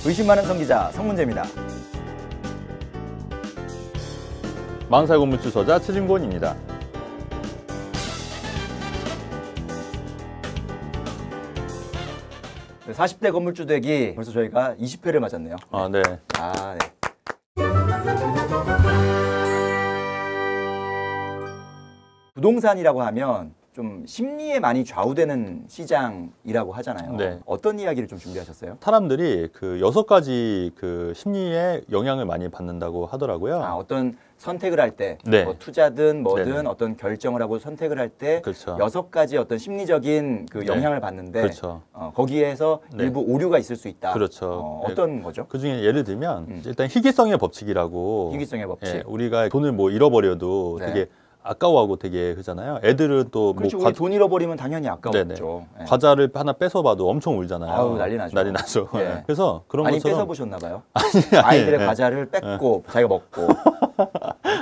의심 많은 성기자 성문재입니다. 망사의 건물주 저자 최진권입니다. 네, 40대 건물주 되기 벌써 저희가 20회를 맞았네요. 아, 네. 아, 네. 부동산이라고 하면 좀 심리에 많이 좌우되는 시장이라고 하잖아요. 네. 어떤 이야기를 좀 준비하셨어요? 사람들이 그 6가지 그 심리에 영향을 많이 받는다고 하더라고요. 아, 어떤 선택을 할 때, 네. 뭐 투자든 뭐든 네네. 어떤 결정을 하고 선택을 할 때 그렇죠. 6가지 어떤 심리적인 그 영향을 받는데 그렇죠. 거기에서 네. 일부 오류가 있을 수 있다. 그렇죠. 어떤 거죠? 그 중에 예를 들면 일단 희귀성의 법칙이라고. 희귀성의 법칙. 예, 우리가 돈을 뭐 잃어버려도 네. 되게 아까워하고 되게 그러잖아요. 애들은 또 그렇죠. 뭐 돈 잃어버리면 당연히 아까웠죠. 네. 과자를 하나 뺏어봐도 엄청 울잖아요. 아우, 난리 나죠. 난리 나죠. 예. 그래서 그런 많이 것처럼 뺏어보셨나 봐요. 아이들의 과자를 뺏고 자기가 먹고.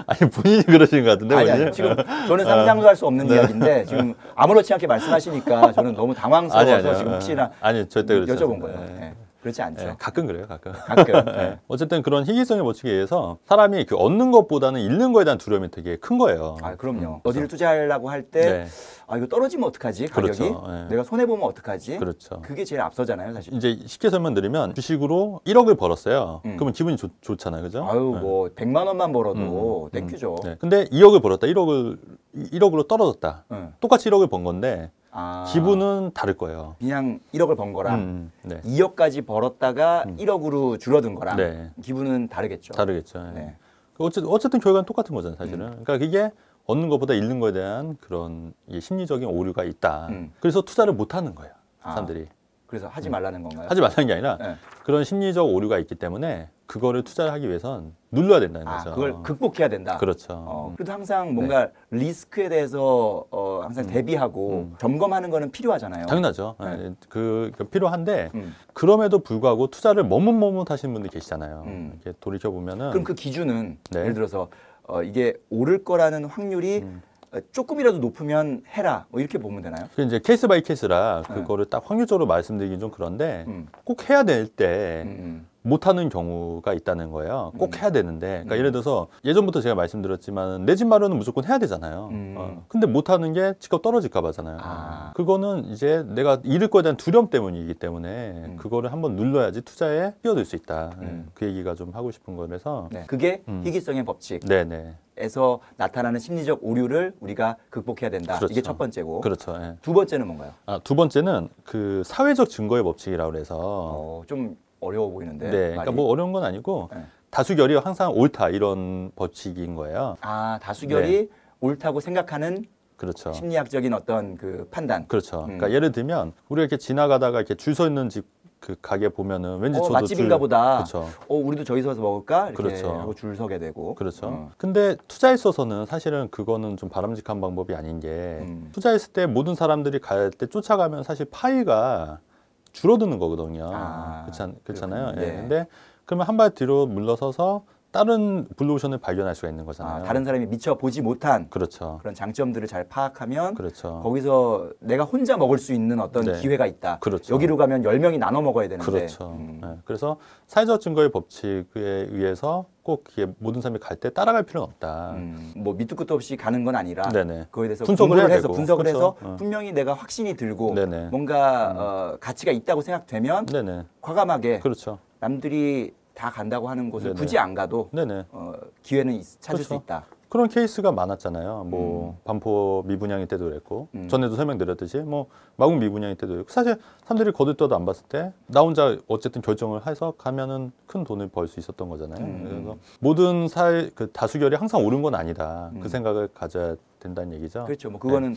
아니 본인이 그러신 것 같은데. 아니, 지금 저는 상상도 할 수 없는 이야기인데 지금 아무렇지 않게 말씀하시니까 저는 너무 당황스러워서 지금 혹시나 절대 그렇지 여쭤본 않습니다. 거예요. 네. 그렇지 않죠. 네, 가끔 그래요, 가끔. 가끔. 네. 어쨌든 그런 희귀성의 법칙에 의해서 사람이 그 얻는 것보다는 잃는 거에 대한 두려움이 되게 큰 거예요. 아, 그럼요. 어디를 투자하려고 할 때 네. 아, 이거 떨어지면 어떡하지? 가격이? 그렇죠. 네. 내가 손해보면 어떡하지? 그렇죠. 그게 제일 앞서잖아요, 사실. 이제 쉽게 설명드리면 주식으로 1억을 벌었어요. 그러면 기분이 좋잖아요, 그죠? 아유, 네. 뭐 100만 원만 벌어도 땡큐죠. 네. 근데 2억을 벌었다, 1억으로 떨어졌다. 똑같이 1억을 번 건데 기분은 다를 거예요. 그냥 1억을 번 거랑 네. 2억까지 벌었다가 1억으로 줄어든 거랑 네. 기분은 다르겠죠. 다르겠죠. 네. 어쨌든 결과는 똑같은 거잖아요, 사실은. 그러니까 그게 얻는 것보다 잃는 거에 대한 그런 심리적인 오류가 있다. 그래서 투자를 못 하는 거예요, 사람들이. 그래서 하지 말라는 건가요? 하지 말라는 게 아니라 네. 그런 심리적 오류가 있기 때문에 그거를 투자를 하기 위해선 눌러야 된다는 거죠. 그걸 극복해야 된다. 그렇죠. 그래도 항상 뭔가 리스크에 대해서 항상 대비하고 점검하는 거는 필요하잖아요. 당연하죠. 네. 그 필요한데 그럼에도 불구하고 투자를 머뭇머뭇하시는 분들이 계시잖아요. 이렇게 돌이켜 보면은. 그럼 그 기준은 네. 예를 들어서 이게 오를 거라는 확률이 조금이라도 높으면 해라. 뭐 이렇게 보면 되나요? 그 이제 케이스 바이 케이스라 그거를 딱 확률적으로 말씀드리긴 좀 그런데 꼭 해야 될 때 못하는 경우가 있다는 거예요. 꼭 해야 되는데. 그러니까 예를 들어서 예전부터 제가 말씀드렸지만 내 집 마련은 무조건 해야 되잖아요. 근데 못하는 게 집값 떨어질까 봐잖아요. 그거는 이제 내가 잃을 거에 대한 두려움 때문이기 때문에 그거를 한번 눌러야지 투자에 뛰어들 수 있다. 그 얘기가 좀 하고 싶은 거라서. 네. 그게 희귀성의 법칙. 네네. 에서 나타나는 심리적 오류를 우리가 극복해야 된다. 그렇죠. 이게 첫 번째고. 그렇죠. 예. 두 번째는 뭔가요? 두 번째는 그 사회적 증거의 법칙이라고 해서. 좀 어려워 보이는데. 네. 그러니까 말이. 뭐 어려운 건 아니고 네. 다수결이 항상 옳다 이런 법칙인 거예요. 다수결이 네. 옳다고 생각하는 그렇죠. 심리학적인 어떤 그 판단. 그렇죠. 그러니까 예를 들면 우리가 이렇게 지나가다가 이렇게 줄 서 있는 집 그 가게 보면은 왠지 저도 맛집인가 보다. 그렇죠. 우리도 저기서 와서 먹을까? 이렇게 그렇죠. 하고 줄 서게 되고. 그렇죠. 근데 투자에 있어서는 사실은 그거는 좀 바람직한 방법이 아닌 게 투자했을 때 모든 사람들이 갈 때 쫓아가면 사실 파이가 줄어드는 거거든요. 그렇잖아요. 네. 예. 근데 그러면 한 발 뒤로 물러서서 다른 블루오션을 발견할 수가 있는 거잖아요. 다른 사람이 미처 보지 못한 그렇죠. 그런 장점들을 잘 파악하면 그렇죠. 거기서 내가 혼자 먹을 수 있는 어떤 네. 기회가 있다. 그렇죠. 여기로 가면 10명이 나눠 먹어야 되는데. 그렇죠. 네. 그래서 사회적 증거의 법칙에 의해서 꼭 모든 사람이 갈 때 따라갈 필요는 없다. 뭐 밑도 끝도 없이 가는 건 아니라 네네. 그거에 대해서 분석을 해야 해서 되고. 분석을 그렇죠. 해서 분명히 내가 확신이 들고 네네. 뭔가 가치가 있다고 생각되면 네네. 과감하게 그렇죠. 남들이 다 간다고 하는 곳을 네네. 굳이 안 가도 네네. 기회는 찾을 그렇죠. 수 있다. 그런 케이스가 많았잖아요. 뭐 반포 미분양일 때도 그랬고 전에도 설명드렸듯이 뭐 마곡 미분양일 때도 그랬고 사실 사람들이 거들떠도 안 봤을 때 나 혼자 어쨌든 결정을 해서 가면은 큰 돈을 벌 수 있었던 거잖아요. 그래서 모든 그 다수결이 항상 옳은 건 아니다. 그 생각을 가져야 된다는 얘기죠. 그렇죠. 뭐 그거는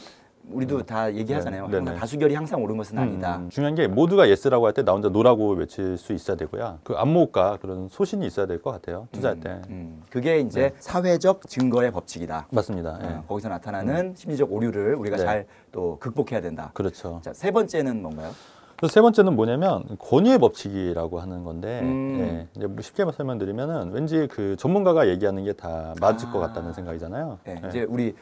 우리도 다 얘기하잖아요. 네. 항상 다수결이 항상 옳은 것은 아니다. 중요한 게 모두가 예스라고 할 때 나 혼자 노라고 외칠 수 있어야 되고요. 그 안목과 그런 소신이 있어야 될 것 같아요. 투자할 때. 그게 이제 사회적 증거의 법칙이다. 맞습니다. 예. 거기서 나타나는 심리적 오류를 우리가 네. 잘 또 극복해야 된다. 그렇죠. 자, 세 번째는 뭔가요? 그래서 세 번째는 뭐냐면 권위의 법칙이라고 하는 건데 예, 이제 뭐 쉽게 설명드리면은 왠지 그 전문가가 얘기하는 게 다 맞을 것 같다는 생각이잖아요. 네, 예. 이제 우리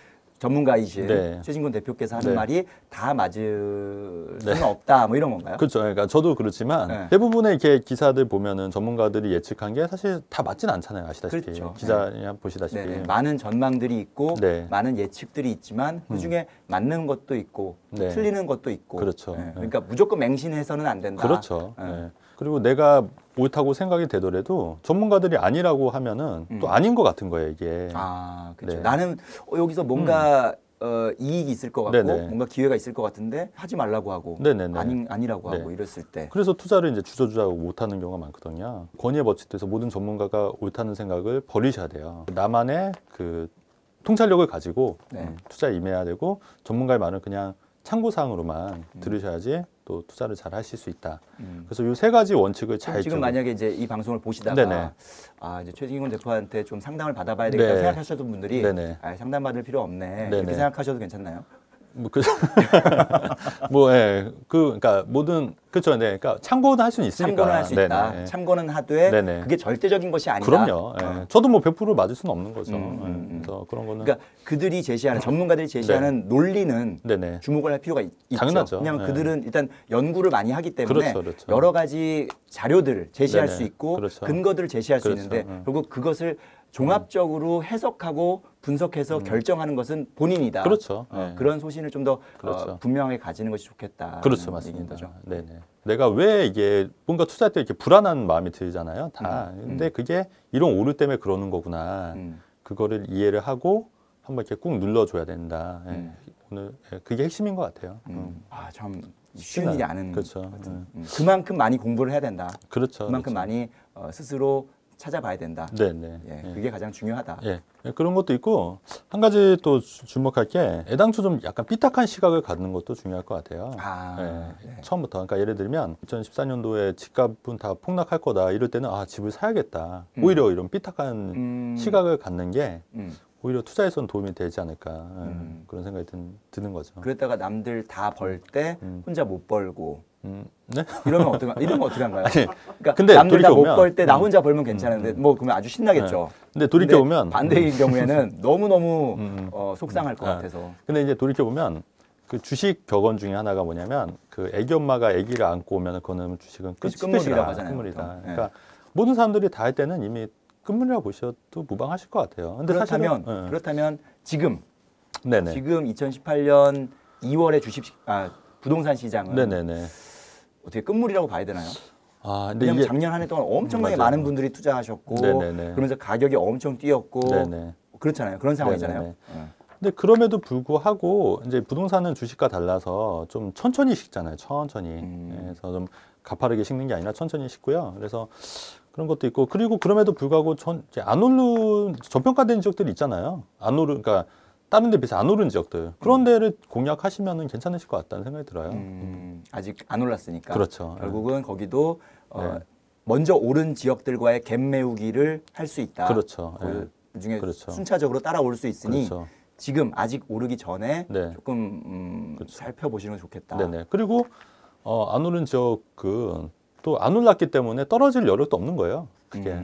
전문가이신 네. 최진곤 대표께서 하는 네. 말이 다 맞을 수는 없다 뭐 이런 건가요? 그렇죠. 그러니까 저도 그렇지만 네. 대부분의 이렇게 기사들 보면은 전문가들이 예측한 게 사실 다 맞진 않잖아요. 아시다시피. 그렇죠. 기자 보시다시피. 네네. 많은 전망들이 있고 네. 많은 예측들이 있지만 그중에 맞는 것도 있고 네. 틀리는 것도 있고 그렇죠. 네. 네. 그러니까 무조건 맹신해서는 안 된다. 그렇죠. 네. 네. 그리고 내가 옳다고 생각이 되더라도 전문가들이 아니라고 하면은 또 아닌 것 같은 거예요, 이게. 아, 그렇죠. 네. 나는 여기서 뭔가 이익이 있을 것 같고 네네. 뭔가 기회가 있을 것 같은데 하지 말라고 하고 네네네. 아니라고 네. 하고 이랬을 때 그래서 투자를 이제 주저주저하고 못하는 경우가 많거든요. 권위의 법칙에서 모든 전문가가 옳다는 생각을 버리셔야 돼요. 나만의 그 통찰력을 가지고 네. 투자에 임해야 되고 전문가의 말은 그냥 참고사항으로만 들으셔야지 또 투자를 잘 하실 수 있다. 그래서 이 세 가지 원칙을 잘 지금 만약에 이제 이 방송을 보시다가 네네. 아 이제 최진곤 대표한테 좀 상담을 받아봐야 되겠다 네. 생각하셨던 분들이 네네. 아, 상담 받을 필요 없네 네네. 이렇게 생각하셔도 괜찮나요? 그러니까 모든 그렇죠, 네, 그러니까 참고는 할 수는 있으니까. 참고는 할 수 있다. 네네. 참고는 하되 네네. 그게 절대적인 것이 아니다. 그럼요. 예. 저도 뭐 100% 맞을 수는 없는 거죠. 그래서 그런 거는 그러니까 그들이 제시하는 전문가들이 제시하는 논리는 네네. 주목을 할 필요가 있죠. 당연하죠. 왜냐하면 네. 그들은 일단 연구를 많이 하기 때문에 그렇죠. 여러 가지 자료들을 제시할 네네. 수 있고 그렇죠. 근거들을 제시할 수 그렇죠. 있는데 결국 그것을 종합적으로 해석하고 분석해서 결정하는 것은 본인이다. 그렇죠. 네. 그런 소신을 좀 더 그렇죠. 분명하게 가지는 것이 좋겠다. 그렇죠, 맞습니다. 네네. 내가 왜 이게 뭔가 투자할 때 이렇게 불안한 마음이 들잖아요, 다. 근데 그게 이런 오류 때문에 그러는 거구나. 그거를 이해를 하고 한번 이렇게 꾹 눌러줘야 된다. 예. 오늘 그게 핵심인 것 같아요. 아, 참 쉬운 일이 아닌 그렇죠. 것 같은. 그만큼 많이 공부를 해야 된다. 그렇죠. 그만큼 그렇죠. 많이 스스로 찾아봐야 된다. 네네. 예, 그게 가장 중요하다. 예, 그런 것도 있고 한 가지 또 주목할 게 애당초 좀 약간 삐딱한 시각을 갖는 것도 중요할 것 같아요. 네. 처음부터. 그러니까 예를 들면 2014년도에 집값은 다 폭락할 거다 이럴 때는 아 집을 사야겠다. 오히려 이런 삐딱한 시각을 갖는 게 오히려 투자에선 도움이 되지 않을까 그런 생각이 드는 거죠. 그랬다가 남들 다 벌 때 혼자 못 벌고 네? 이러면 어떻게 한가요? 그러니까 근데 남들 다 못 돌이켜보면, 벌 때 나 혼자 벌면 괜찮은데 뭐 그러면 아주 신나겠죠. 근데 돌이켜보면 반대인 경우에는 너무 속상할 것 같아서. 근데 이제 돌이켜보면 그 주식 격언 중에 하나가 뭐냐면 그 애기 엄마가 아기를 안고 오면 그거는 주식은 끝물이라고 하잖아요. 끝물이다. 그러니까 모든 사람들이 다 할 때는 이미 끝물이라고 보셔도 무방하실 것 같아요. 근데 그렇다면 지금 네네. 지금 2018년 2월에 부동산 시장은 네네네. 어떻게 끝물이라고 봐야 되나요? 근데 왜냐면 이게 작년 한 해 동안 엄청나게 맞아요. 많은 분들이 투자하셨고 네네네. 그러면서 가격이 엄청 뛰었고 네네. 그렇잖아요. 그런 상황이잖아요. 네네네. 근데 그럼에도 불구하고 이제 부동산은 주식과 달라서 좀 천천히 식잖아요. 천천히. 그래서 좀 가파르게 식는 게 아니라 천천히 식고요. 그래서 그런 것도 있고 그리고 그럼에도 불구하고 이제 안 오른 저평가된 지역들이 있잖아요. 그러니까 다른 데 비해서 안 오른 지역들 그런 데를 공략하시면은 괜찮으실 것 같다는 생각이 들어요. 아직 안 올랐으니까. 그렇죠. 결국은 거기도 네. 먼저 오른 지역들과의 갭 메우기를 할 수 있다. 그렇죠. 그중에 그렇죠. 순차적으로 따라올 수 있으니 그렇죠. 지금 아직 오르기 전에 네. 조금 그렇죠. 살펴보시는 게 좋겠다. 네네. 그리고 안 오른 지역은 또 안 올랐기 때문에 떨어질 여력도 없는 거예요. 그게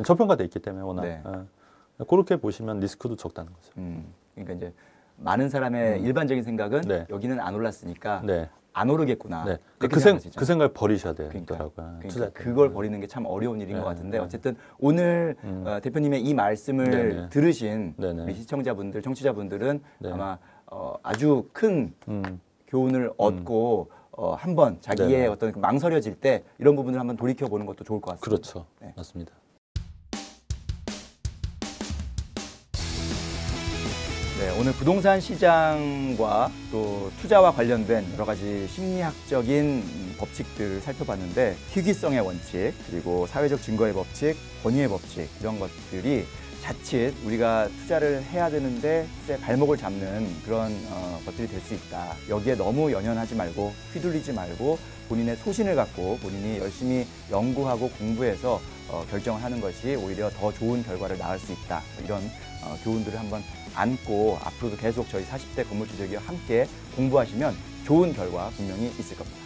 저평가돼 있기 때문에 워낙. 네. 그렇게 보시면 리스크도 적다는 거죠. 그러니까 이제 많은 사람의 일반적인 생각은 네. 여기는 안 올랐으니까 네. 안 오르겠구나. 네. 이렇게 그 생각하시죠. 생각을 버리셔야 돼요. 그러니까 투자 그걸 버리는 게 참 어려운 일인 것 같은데 어쨌든 오늘 대표님의 이 말씀을 네네. 들으신 네네. 우리 시청자분들, 청취자분들은 네. 아마 아주 큰 교훈을 얻고 한번 자기의 네네. 어떤 망설여질 때 이런 부분을 한번 돌이켜 보는 것도 좋을 것 같습니다. 그렇죠. 네. 맞습니다. 네, 오늘 부동산 시장과 또 투자와 관련된 여러 가지 심리학적인 법칙들을 살펴봤는데 희귀성의 원칙, 그리고 사회적 증거의 법칙, 권위의 법칙 이런 것들이 자칫 우리가 투자를 해야 되는데 투자의 발목을 잡는 그런 것들이 될 수 있다. 여기에 너무 연연하지 말고 휘둘리지 말고 본인의 소신을 갖고 본인이 열심히 연구하고 공부해서 결정을 하는 것이 오히려 더 좋은 결과를 낳을 수 있다. 이런 교훈들을 한번 안고 앞으로도 계속 저희 40대 건물주택기와 함께 공부하시면 좋은 결과 분명히 있을 겁니다.